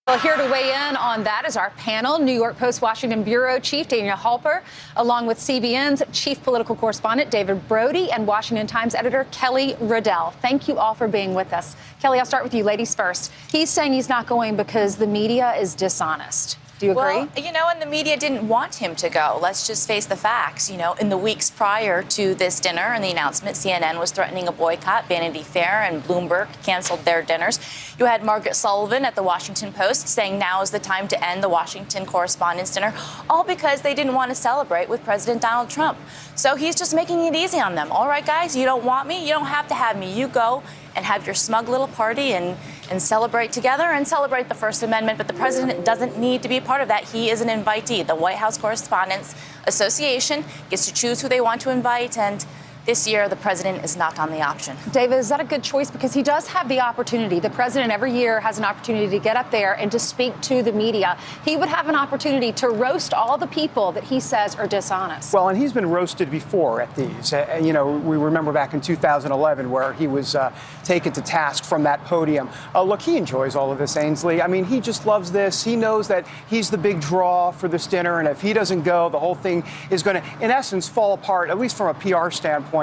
Well, here to weigh in on that is our panel, New York Post Washington Bureau Chief Daniel Halper, along with CBN's Chief Political Correspondent David Brody and Washington Times Editor Kelly Riddell. Thank you all for being with us. Kelly, I'll start with you, ladies first. He's saying he's not going because the media is dishonest. Do you agree? Well, and the media didn't want him to go. Let's just face the facts. In the weeks prior to this dinner and the announcement, CNN was threatening a boycott. Vanity Fair and Bloomberg canceled their dinners. You had Margaret Sullivan at the Washington Post saying now is the time to end the Washington Correspondents' Dinner, all because they didn't want to celebrate with President Donald Trump. So he's just making it easy on them. All right, guys, you don't want me? You don't have to have me. You go and have your smug little party and celebrate together and celebrate the First Amendment. But the president doesn't need to be a part of that. He is an invitee. The White House Correspondents Association gets to choose who they want to invite, and this year, the president is not on the option. David, is that a good choice? Because he does have the opportunity. The president every year has an opportunity to get up there and to speak to the media. He would have an opportunity to roast all the people that he says are dishonest. Well, and he's been roasted before at these. We remember back in 2011 where he was taken to task from that podium. Look, he enjoys all of this, Ainsley. I mean, he just loves this. He knows that he's the big draw for this dinner, and if he doesn't go, the whole thing is going to, in essence, fall apart, at least from a PR standpoint.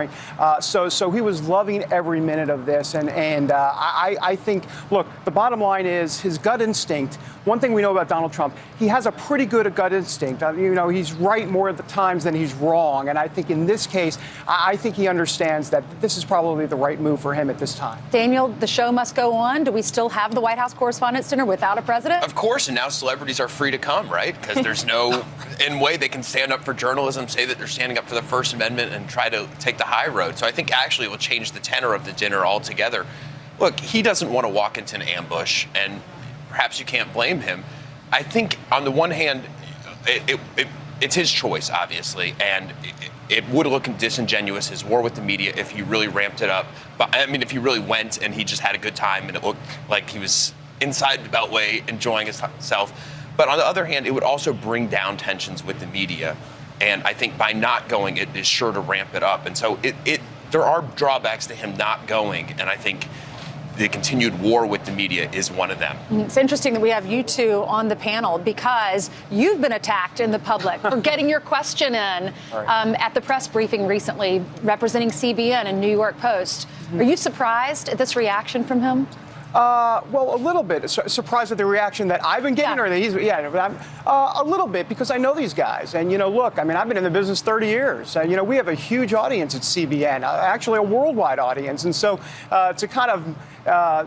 So he was loving every minute of this. And I think, look, the bottom line is his gut instinct. One thing we know about Donald Trump, he has a pretty good gut instinct. He's right more of the times than he's wrong. And I think in this case, I think he understands that this is probably the right move for him at this time. Daniel, the show must go on. Do we still have the White House Correspondents' Dinner without a president? Of course. And now celebrities are free to come, right? Because there's no way they can stand up for journalism, say that they're standing up for the First Amendment and try to take the high road. So I think actually it will change the tenor of the dinner altogether. Look, he doesn't want to walk into an ambush, and perhaps you can't blame him. I think on the one hand, it's his choice, obviously, and it would look disingenuous, his war with the media, if he really ramped it up. But I mean, if he really went and he just had a good time and it looked like he was inside the Beltway enjoying himself. But on the other hand, it would also bring down tensions with the media. And I think by not going, it is sure to ramp it up. And so there are drawbacks to him not going. And I think the continued war with the media is one of them. It's interesting that we have you two on the panel because you've been attacked in the public for getting your question in at the press briefing recently, representing CBN and New York Post. Are you surprised at this reaction from him? Well, a little bit. Surprised at the reaction that I've been getting, or that he's, a little bit, because I know these guys. And, look, I mean, I've been in the business 30 years. We have a huge audience at CBN, actually a worldwide audience. And so to kind of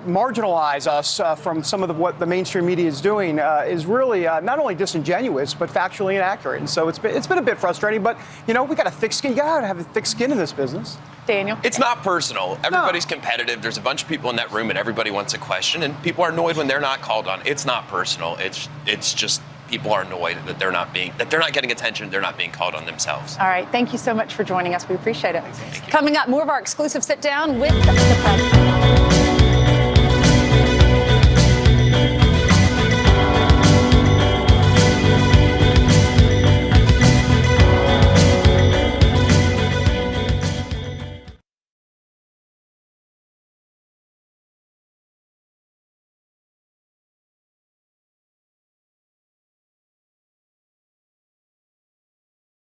marginalize us from some of what the mainstream media is doing is really not only disingenuous, but factually inaccurate. And so it's been a bit frustrating. But, we got a thick skin. You got to have a thick skin in this business. Daniel? It's not personal. Everybody's competitive. There's a bunch of people in that room, and everybody wants a question, and people are annoyed when they're not called on. It's not personal. It's just people are annoyed that they're not getting attention. They're not being called on themselves. All right. Thank you so much for joining us. We appreciate it. Coming up, more of our exclusive sit down with the president.